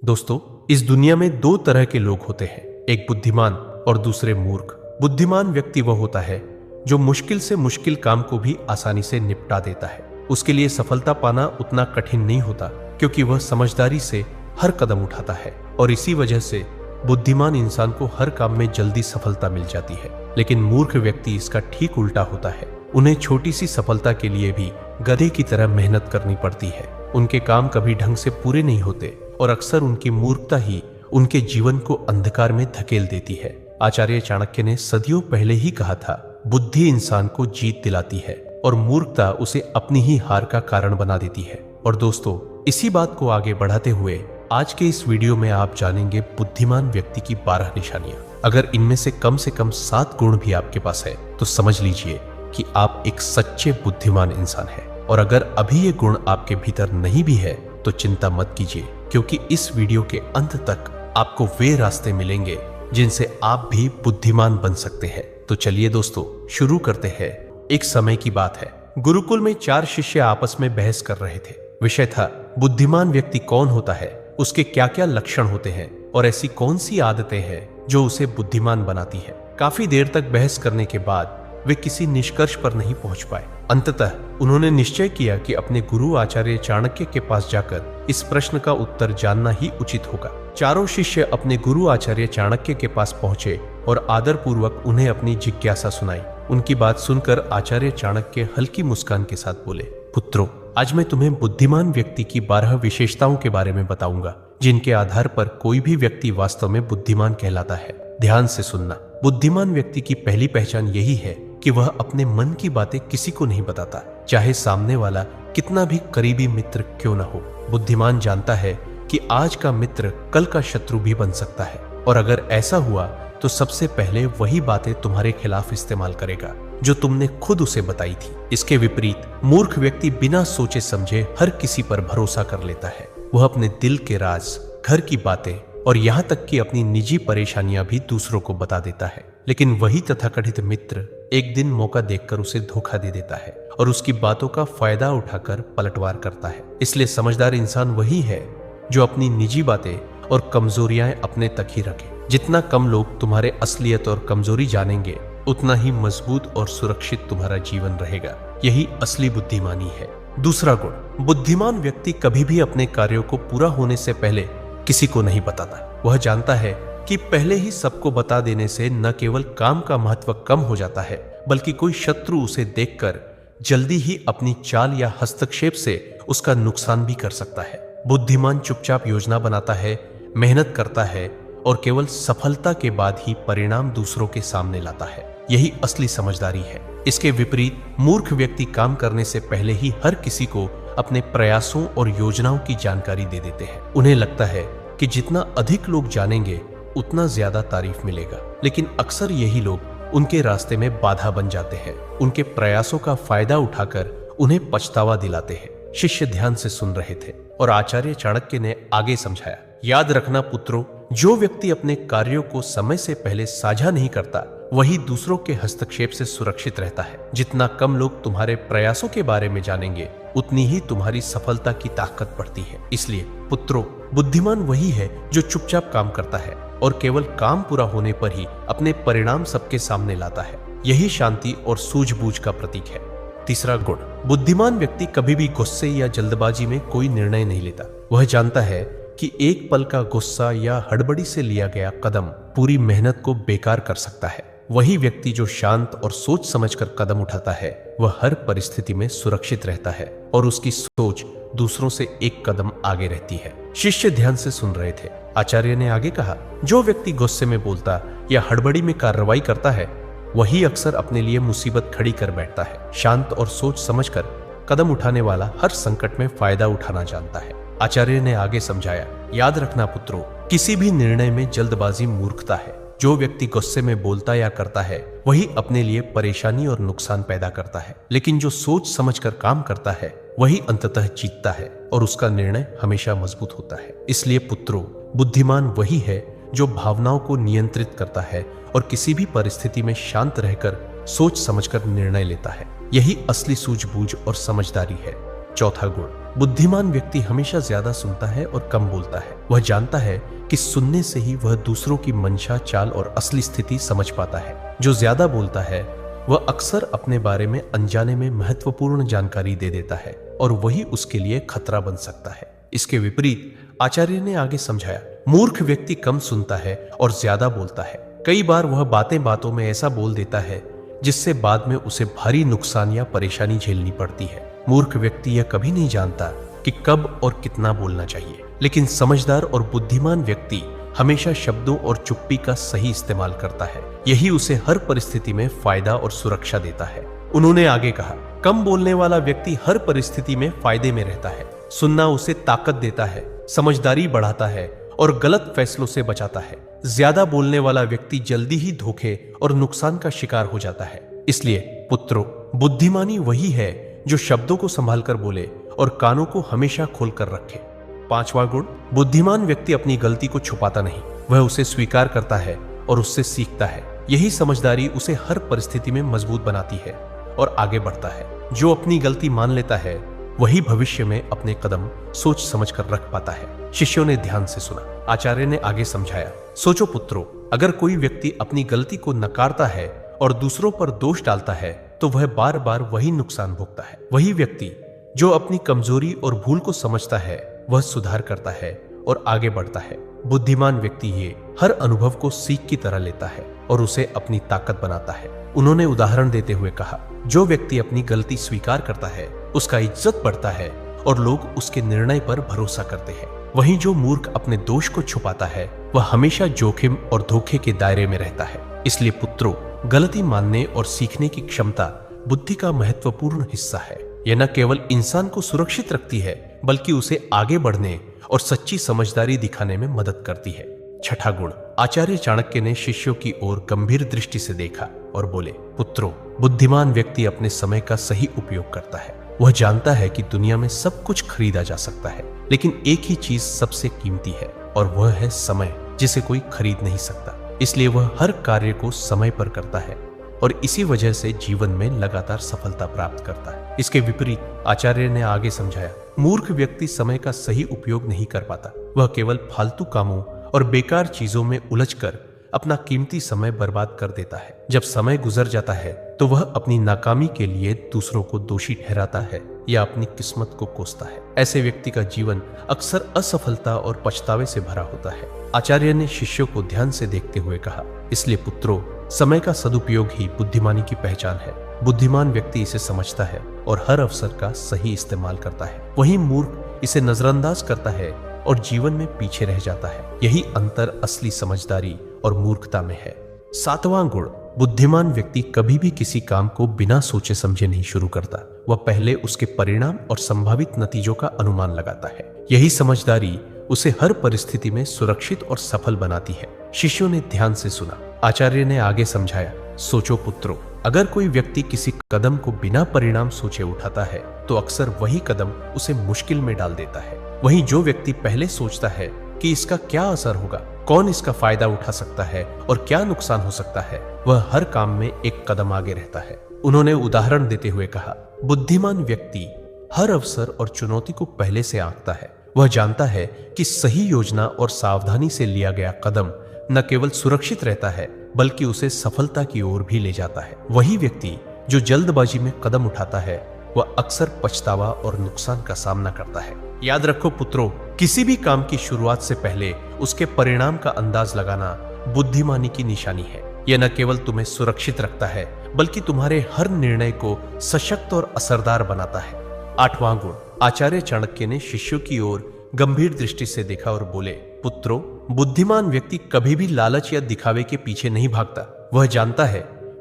दोस्तों, इस दुनिया में दो तरह के लोग होते हैं, एक बुद्धिमान और दूसरे मूर्ख। बुद्धिमान व्यक्ति वह होता है जो मुश्किल से मुश्किल काम को भी आसानी से निपटा देता है। उसके लिए सफलता पाना उतना कठिन नहीं होता क्योंकि वह समझदारी से हर कदम उठाता है और इसी वजह से बुद्धिमान इंसान को हर काम में जल्दी सफलता मिल जाती है। लेकिन मूर्ख व्यक्ति इसका ठीक उल्टा होता है। उन्हें छोटी सी सफलता के लिए भी गधे की तरह मेहनत करनी पड़ती है। उनके काम कभी ढंग से पूरे नहीं होते और अक्सर उनकी मूर्खता ही उनके जीवन को अंधकार में धकेल देती है। आचार्य चाणक्य ने सदियों पहले ही कहा था, बुद्धि इंसान को जीत दिलाती है और मूर्खता उसे अपनी ही हार का कारण बना देती है। और दोस्तों, इसी बात को आगे बढ़ाते हुए आज के इस वीडियो में आप जानेंगे बुद्धिमान व्यक्ति की 12 निशानियां। अगर इनमें से कम 7 गुण भी आपके पास है तो समझ लीजिए कि आप एक सच्चे बुद्धिमान इंसान हैं। और अगर अभी ये गुण आपके भीतर नहीं भी है तो चिंता मत कीजिए, क्योंकि इस वीडियो के अंत तक आपको वे रास्ते मिलेंगे जिनसे आप भी बुद्धिमान बन सकते हैं। तो चलिए दोस्तों, शुरू करते हैं। एक समय की बात है, गुरुकुल में 4 शिष्य आपस में बहस कर रहे थे। विषय था, बुद्धिमान व्यक्ति कौन होता है, उसके क्या क्या लक्षण होते हैं और ऐसी कौन सी आदतें हैं जो उसे बुद्धिमान बनाती है। काफी देर तक बहस करने के बाद वे किसी निष्कर्ष पर नहीं पहुंच पाए। अंततः उन्होंने निश्चय किया कि अपने गुरु आचार्य चाणक्य के पास जाकर इस प्रश्न का उत्तर जानना ही उचित होगा। चारों शिष्य अपने गुरु आचार्य चाणक्य के पास पहुंचे और आदरपूर्वक उन्हें अपनी जिज्ञासा सुनाई। उनकी बात सुनकर आचार्य चाणक्य हल्की मुस्कान के साथ बोले, पुत्रों, आज मैं तुम्हें बुद्धिमान व्यक्ति की 12 विशेषताओं के बारे में बताऊंगा, जिनके आधार पर कोई भी व्यक्ति वास्तव में बुद्धिमान कहलाता है। ध्यान से सुनना। बुद्धिमान व्यक्ति की पहली पहचान यही है कि वह अपने मन की बातें किसी को नहीं बताता, चाहे सामने वाला कितना भी करीबी मित्र क्यों न हो। बुद्धिमान जानता है कि आज का मित्र कल का शत्रु भी बन सकता है, और अगर ऐसा हुआ तो सबसे पहले वही बातें तुम्हारे खिलाफ इस्तेमाल करेगा जो तुमने खुद उसे बताई थी। इसके विपरीत मूर्ख व्यक्ति बिना सोचे समझे हर किसी पर भरोसा कर लेता है। वह अपने दिल के राज, घर की बातें और यहाँ तक कि अपनी निजी परेशानियां भी दूसरों को बता देता है। लेकिन वही तथाकथित मित्र एक दिन मौका देखकर उसे धोखा दे देता है और उसकी बातों का फायदा उठाकर पलटवार करता है। इसलिए समझदार इंसान वही है जो अपनी निजी बातें और कमजोरियां अपने तक ही रखे। जितना कम लोग तुम्हारे असलियत और कमजोरी जानेंगे, उतना ही मजबूत और सुरक्षित तुम्हारा जीवन रहेगा। यही असली बुद्धिमानी है। दूसरा गुण, बुद्धिमान व्यक्ति कभी भी अपने कार्यों को पूरा होने से पहले किसी को नहीं बताता। वह जानता है कि पहले ही सबको बता देने से न केवल काम का महत्व कम हो जाता है, बल्कि कोई शत्रु उसे देखकर जल्दी ही अपनी चाल या हस्तक्षेप से उसका नुकसान भी कर सकता है। बुद्धिमान चुपचाप योजना बनाता है, मेहनत करता है और केवल सफलता के बाद ही परिणाम दूसरों के सामने लाता है। यही असली समझदारी है। इसके विपरीत मूर्ख व्यक्ति काम करने से पहले ही हर किसी को अपने प्रयासों और योजनाओं की जानकारी दे देते हैं। उन्हें लगता है कि जितना अधिक लोग जानेंगे उतना ज्यादा तारीफ मिलेगा, लेकिन अक्सर यही लोग उनके रास्ते में बाधा बन जाते हैं। उनके प्रयासों का फायदा उठाकर उन्हें पछतावा दिलाते हैं। शिष्य ध्यान से सुन रहे थे और आचार्य चाणक्य ने आगे समझाया, याद रखना पुत्रों, जो व्यक्ति अपने कार्यों को समय से पहले साझा नहीं करता, वही दूसरों के हस्तक्षेप से सुरक्षित रहता है। जितना कम लोग तुम्हारे प्रयासों के बारे में जानेंगे, उतनी ही तुम्हारी सफलता की ताकत बढ़ती है। इसलिए पुत्रों, बुद्धिमान वही है जो चुपचाप काम करता है और केवल काम पूरा होने पर ही अपने परिणाम सबके सामने लाता है। यही शांति और सूझबूझ का प्रतीक है। तीसरा गुण, बुद्धिमान व्यक्ति कभी भी गुस्से या जल्दबाजी में कोई निर्णय नहीं लेता। वह जानता है कि एक पल का गुस्सा या हड़बड़ी से लिया गया कदम पूरी मेहनत को बेकार कर सकता है। वही व्यक्ति जो शांत और सोच समझकर कदम उठाता है, वह हर परिस्थिति में सुरक्षित रहता है और उसकी सोच दूसरों से एक कदम आगे रहती है। शिष्य ध्यान से सुन रहे थे। आचार्य ने आगे कहा, जो व्यक्ति गुस्से में बोलता या हड़बड़ी में कार्रवाई करता है, वही अक्सर अपने लिए मुसीबत खड़ी कर बैठता है। शांत और सोच समझकर कदम उठाने वाला हर संकट में फायदा उठाना जानता है। आचार्य ने आगे समझाया, याद रखना पुत्रों, किसी भी निर्णय में जल्दबाजी मूर्खता है। जो व्यक्ति गुस्से में बोलता या करता है, वही अपने लिए परेशानी और नुकसान पैदा करता है। लेकिन जो सोच समझकर काम करता है, वही अंततः जीतता है और उसका निर्णय हमेशा मजबूत होता है। इसलिए पुत्रों, बुद्धिमान वही है जो भावनाओं को नियंत्रित करता है और किसी भी परिस्थिति में शांत रहकर सोच समझकर निर्णय लेता है। यही असली सूझबूझ और समझदारी है। चौथा गुण, बुद्धिमान व्यक्ति हमेशा ज्यादा सुनता है और कम बोलता है। वह जानता है कि सुनने से ही वह दूसरों की मंशा, चाल और असली स्थिति समझ पाता है। जो ज्यादा बोलता है वह अक्सर अपने बारे में अनजाने में महत्वपूर्ण जानकारी दे देता है और वही उसके लिए खतरा बन सकता है। इसके विपरीत आचार्य ने आगे समझाया, मूर्ख व्यक्ति कम सुनता है और ज्यादा बोलता है। कई बार वह बातें बातों में ऐसा बोल देता है जिससे बाद में उसे भारी नुकसान या परेशानी झेलनी पड़ती है। मूर्ख व्यक्ति यह कभी नहीं जानता कि कब और कितना बोलना चाहिए, लेकिन समझदार और बुद्धिमान व्यक्ति हमेशा शब्दों और चुप्पी का सही इस्तेमाल करता है। यही उसे हर परिस्थिति में फायदा और सुरक्षा देता है। उन्होंने आगे कहा, कम बोलने वाला व्यक्ति हर परिस्थिति में फायदे में रहता है। सुनना उसे ताकत देता है, समझदारी बढ़ाता है और गलत फैसलों से बचाता है। ज्यादा बोलने वाला व्यक्ति जल्दी ही धोखे और नुकसान का शिकार हो जाता है। इसलिए पुत्रों, बुद्धिमानी वही है जो शब्दों को संभाल कर बोले और कानों को हमेशा खोलकर रखे। 5वां गुण, बुद्धिमान व्यक्ति अपनी गलती को छुपाता नहीं, वह उसे स्वीकार करता है और उससे सीखता है। यही समझदारी उसे हर परिस्थिति में मजबूत बनाती है और आगे बढ़ता है। जो अपनी गलती मान लेता है वही भविष्य में अपने कदम सोच समझ कर रख पाता है। शिष्यों ने ध्यान से सुना। आचार्य ने आगे समझाया, सोचो पुत्रों, अगर कोई व्यक्ति अपनी गलती को नकारता है और दूसरों पर दोष डालता है तो वह बार बार वही नुकसान भोगता है। वही व्यक्ति जो अपनी कमजोरी और भूल को समझता है वह सुधार करता है और आगे बढ़ता है। बुद्धिमान व्यक्ति ये हर अनुभव को सीख की तरह लेता है और उसे अपनी ताकत बनाता है। उन्होंने उदाहरण देते हुए कहा, जो व्यक्ति अपनी गलती स्वीकार करता है उसका इज्जत बढ़ता है और लोग उसके निर्णय पर भरोसा करते हैं। वहीं जो मूर्ख अपने दोष को छुपाता है वह हमेशा जोखिम और धोखे के दायरे में रहता है। इसलिए पुत्रों, गलती मानने और सीखने की क्षमता बुद्धि का महत्वपूर्ण हिस्सा है। यह न केवल इंसान को सुरक्षित रखती है बल्कि उसे आगे बढ़ने और सच्ची समझदारी दिखाने में मदद करती है। 6ठा गुण, आचार्य चाणक्य ने शिष्यों की ओर गंभीर दृष्टि से देखा और बोले, पुत्रों, बुद्धिमान व्यक्ति अपने समय का सही उपयोग करता है। वह जानता है कि दुनिया में सब कुछ खरीदा जा सकता है, लेकिन एक ही चीज सबसे कीमती है और वह है समय, जिसे कोई खरीद नहीं सकता। इसलिए वह हर कार्य को समय पर करता है और इसी वजह से जीवन में लगातार सफलता प्राप्त करता है। इसके विपरीत आचार्य ने आगे समझाया, मूर्ख व्यक्ति समय का सही उपयोग नहीं कर पाता। वह केवल फालतू कामों और बेकार चीजों में उलझकर अपना कीमती समय बर्बाद कर देता है। जब समय गुजर जाता है तो वह अपनी नाकामी के लिए दूसरों को दोषी ठहराता है या अपनी किस्मत को कोसता है। ऐसे व्यक्ति का जीवन अक्सर असफलता और पछतावे से भरा होता है। आचार्य ने शिष्यों को ध्यान से देखते हुए कहा, इसलिए पुत्रों, समय का सदुपयोग ही बुद्धिमानी की पहचान है। बुद्धिमान व्यक्ति इसे समझता है और हर अवसर का सही इस्तेमाल करता है। वहीं मूर्ख इसे नजरअंदाज करता है और जीवन में पीछे रह जाता है। यही अंतर असली समझदारी और मूर्खता में है। 7वां गुण, बुद्धिमान व्यक्ति कभी भी किसी काम को बिना सोचे समझे नहीं शुरू करता। वह पहले उसके परिणाम और संभावित नतीजों का अनुमान लगाता है। यही समझदारी उसे हर परिस्थिति में सुरक्षित और सफल बनाती है। शिष्यों ने ध्यान से सुना। आचार्य ने आगे समझाया, सोचो पुत्रों, अगर कोई व्यक्ति किसी कदम को बिना परिणाम सोचे उठाता है तो अक्सर वही कदम उसे मुश्किल में डाल देता है। वहीं जो व्यक्ति पहले सोचता है कि इसका क्या असर होगा, कौन इसका फायदा उठा सकता है और क्या नुकसान हो सकता है, वह हर काम में एक कदम आगे रहता है। उन्होंने उदाहरण देते हुए कहा, बुद्धिमान व्यक्ति हर अवसर और चुनौती को पहले से आंकता है। वह जानता है कि सही योजना और सावधानी से लिया गया कदम न केवल सुरक्षित रहता है बल्कि उसे सफलता की ओर भी ले जाता है। वही व्यक्ति जो जल्दबाजी में कदम उठाता है वह अक्सर पछतावा और नुकसान का सामना करता है। याद रखो पुत्रों, किसी भी काम की शुरुआत से पहले उसके परिणाम का अंदाज लगाना बुद्धिमानी की निशानी है। यह न केवल तुम्हें सुरक्षित रखता है बल्कि तुम्हारे हर निर्णय को सशक्त और असरदार बनाता है। 8वां गुण, आचार्य चाणक्य ने शिष्यों की ओर गंभीर दृष्टि से देखा और बोले, पुत्रों, बुद्धिमान व्यक्ति कभी भी लालच या दिखावे के पीछे नहीं भागता। वह जानता है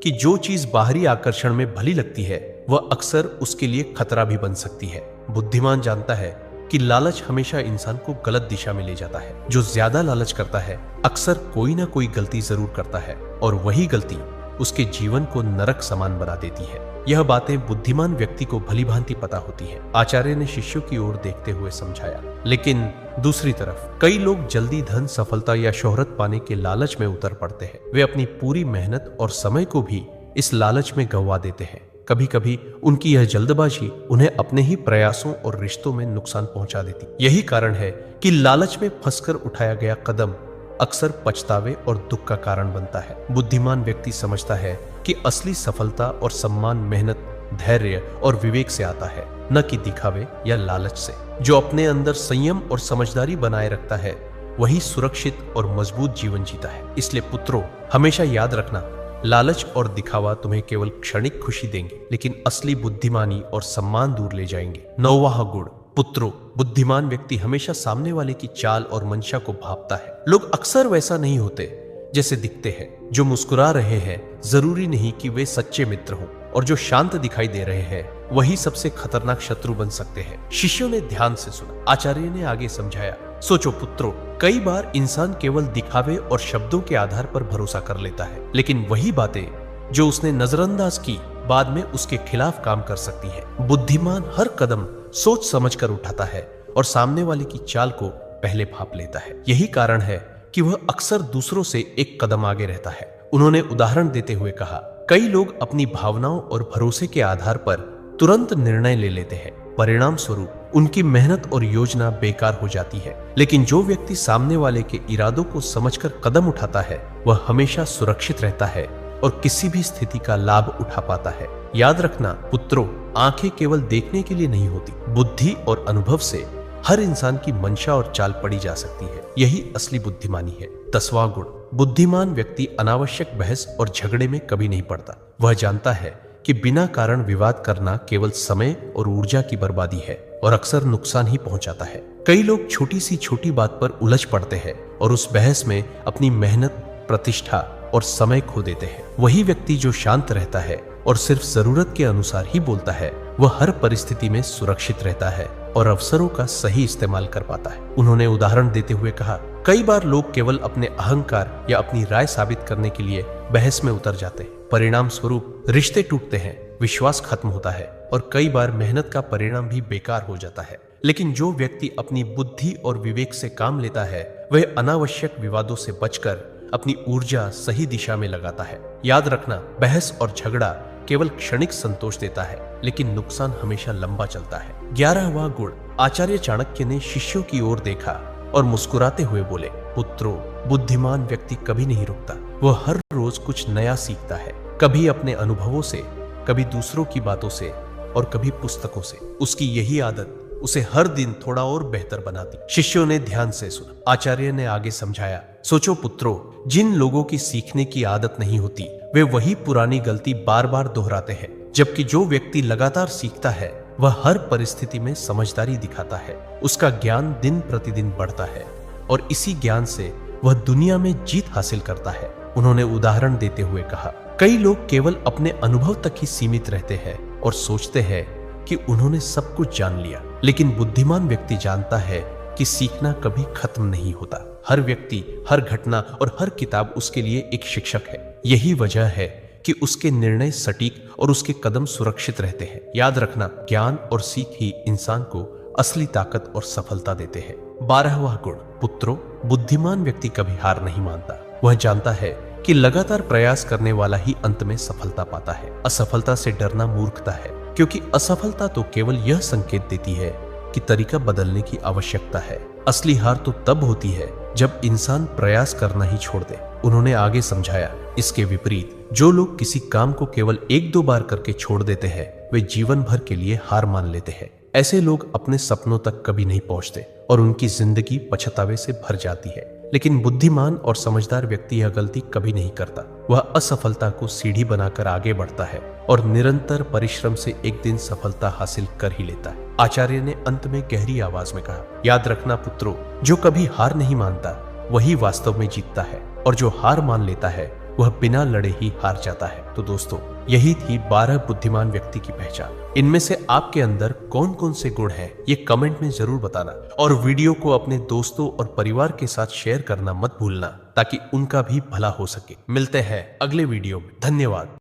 कि जो चीज बाहरी आकर्षण में भली लगती है वह अक्सर उसके लिए खतरा भी बन सकती है। बुद्धिमान जानता है कि लालच हमेशा इंसान को गलत दिशा में ले जाता है। जो ज्यादा लालच करता है अक्सर कोई ना कोई गलती जरूर करता है और वही गलती उसके जीवन को नरक समान बना देती है। यह बातें बुद्धिमान व्यक्ति को भली भांति पता होती है। आचार्य ने शिष्यों की ओर देखते हुए समझाया, लेकिन दूसरी तरफ कई लोग जल्दी धन, सफलता या शोहरत पाने के लालच में उतर पड़ते हैं। वे अपनी पूरी मेहनत और समय को भी इस लालच में गंवा देते हैं। कभी कभी उनकी यह जल्दबाजी उन्हें अपने ही प्रयासों और रिश्तों में नुकसान पहुंचा देती। यही कारण है कि लालच में फंसकर उठाया गया कदम अक्सर पछतावे और दुख का कारण बनता है। बुद्धिमान व्यक्ति समझता है कि असली सफलता और सम्मान मेहनत, धैर्य और विवेक से आता है, न कि दिखावे या लालच से। जो अपने अंदर संयम और समझदारी बनाए रखता है वही सुरक्षित और मजबूत जीवन जीता है। इसलिए पुत्रों, हमेशा याद रखना, लालच और दिखावा तुम्हें केवल क्षणिक खुशी देंगे, लेकिन असली बुद्धिमानी और सम्मान दूर ले जाएंगे। 9वां गुण, पुत्रों, बुद्धिमान व्यक्ति हमेशा सामने वाले की चाल और मंशा को भांपता है। लोग अक्सर वैसा नहीं होते जैसे दिखते हैं। जो मुस्कुरा रहे हैं जरूरी नहीं कि वे सच्चे मित्र हों, और जो शांत दिखाई दे रहे हैं वही सबसे खतरनाक शत्रु बन सकते हैं। शिष्यों ने ध्यान से सुना। आचार्य ने आगे समझाया, सोचो पुत्रों, कई बार इंसान केवल दिखावे और शब्दों के आधार पर भरोसा कर लेता है, लेकिन वही बातें जो उसने नजरअंदाज की बाद में उसके खिलाफ काम कर सकती है। बुद्धिमान हर कदम सोच समझकर उठाता है और सामने वाले की चाल को पहले भांप लेता है। यही कारण है कि वह अक्सर दूसरों से एक कदम आगे रहता है। उन्होंने उदाहरण देते हुए कहा, कई लोग अपनी भावनाओं और भरोसे के आधार पर तुरंत निर्णय ले लेते हैं। परिणाम स्वरूप उनकी मेहनत और योजना बेकार हो जाती है। लेकिन जो व्यक्ति सामने वाले के इरादों को समझकर कदम उठाता है वह हमेशा सुरक्षित रहता है और किसी भी स्थिति का लाभ उठा पाता है। याद रखना पुत्रों, आंखें केवल देखने के लिए नहीं होती, बुद्धि और अनुभव से हर इंसान की मंशा और चाल पड़ी जा सकती है। यही असली बुद्धिमानी है। 10वां गुण, बुद्धिमान व्यक्ति अनावश्यक बहस और झगड़े में कभी नहीं पड़ता। वह जानता है कि बिना कारण विवाद करना केवल समय और ऊर्जा की बर्बादी है और अक्सर नुकसान ही पहुंचाता है। कई लोग छोटी सी छोटी बात पर उलझ पड़ते हैं और उस बहस में अपनी मेहनत, प्रतिष्ठा और समय खो देते हैं। वही व्यक्ति जो शांत रहता है और सिर्फ जरूरत के अनुसार ही बोलता है वह हर परिस्थिति में सुरक्षित रहता है और अवसरों का सही इस्तेमाल कर पाता है। उन्होंने उदाहरण देते हुए कहा, कई बार लोग केवल अपने अहंकार या अपनी राय साबित करने के लिए बहस में उतर जाते हैं। परिणाम स्वरूप रिश्ते टूटते हैं, विश्वास खत्म होता है और कई बार मेहनत का परिणाम भी बेकार हो जाता है। लेकिन जो व्यक्ति अपनी बुद्धि और विवेक से काम लेता है वह अनावश्यक विवादों से बचकर अपनी ऊर्जा सही दिशा में लगाता है। याद रखना, बहस और झगड़ा केवल क्षणिक संतोष देता है, लेकिन नुकसान हमेशा लंबा चलता है। 11वां गुण, आचार्य चाणक्य ने शिष्यों की ओर देखा और मुस्कुराते हुए बोले, पुत्रों, बुद्धिमान व्यक्ति कभी नहीं रुकता। वह हर रोज कुछ नया सीखता है, कभी अपने अनुभवों से, कभी दूसरों की बातों से और कभी पुस्तकों से। उसकी यही आदत उसे हर दिन थोड़ा और बेहतर बनाती। शिष्यों ने ध्यान से सुना। आचार्य ने आगे समझाया, सोचो पुत्रों, जिन लोगों की सीखने की आदत नहीं होती वे वही पुरानी गलती बार बार दोहराते हैं, जबकि जो व्यक्ति लगातार सीखता है वह हर परिस्थिति में समझदारी दिखाता है। उसका ज्ञान दिन प्रतिदिन बढ़ता है और इसी ज्ञान से वह दुनिया में जीत हासिल करता है। उन्होंने उदाहरण देते हुए कहा, कई लोग केवल अपने अनुभव तक ही सीमित रहते हैं और सोचते हैं कि उन्होंने सब कुछ जान लिया, लेकिन बुद्धिमान व्यक्ति जानता है कि सीखना कभी खत्म नहीं होता। हर व्यक्ति, हर घटना और हर किताब उसके लिए एक शिक्षक है। यही वजह है कि उसके निर्णय सटीक और उसके कदम सुरक्षित रहते हैं। याद रखना, ज्ञान और सीख ही इंसान को असली ताकत और सफलता देते हैं। 12वां गुण, पुत्रों, बुद्धिमान व्यक्ति कभी हार नहीं मानता। वह जानता है कि लगातार प्रयास करने वाला ही अंत में सफलता पाता है। असफलता से डरना मूर्खता है, क्योंकि असफलता तो केवल यह संकेत देती है कि तरीका बदलने की आवश्यकता है। असली हार तो तब होती है जब इंसान प्रयास करना ही छोड़ दे। उन्होंने आगे समझाया, इसके विपरीत जो लोग किसी काम को केवल 1-2 बार करके छोड़ देते हैं वे जीवन भर के लिए हार मान लेते हैं। ऐसे लोग अपने सपनों तक कभी नहीं पहुंचते और उनकी जिंदगी पछतावे से भर जाती है। लेकिन बुद्धिमान और समझदार व्यक्ति यह गलती कभी नहीं करता। वह असफलता को सीढ़ी बनाकर आगे बढ़ता है और निरंतर परिश्रम से एक दिन सफलता हासिल कर ही लेता है। आचार्य ने अंत में गहरी आवाज में कहा, याद रखना पुत्रों, जो कभी हार नहीं मानता वही वास्तव में जीतता है और जो हार मान लेता है वह बिना लड़े ही हार जाता है। तो दोस्तों, यही थी 12 बुद्धिमान व्यक्ति की पहचान। इनमें से आपके अंदर कौन कौन से गुण हैं ये कमेंट में जरूर बताना और वीडियो को अपने दोस्तों और परिवार के साथ शेयर करना मत भूलना ताकि उनका भी भला हो सके। मिलते हैं अगले वीडियो में। धन्यवाद।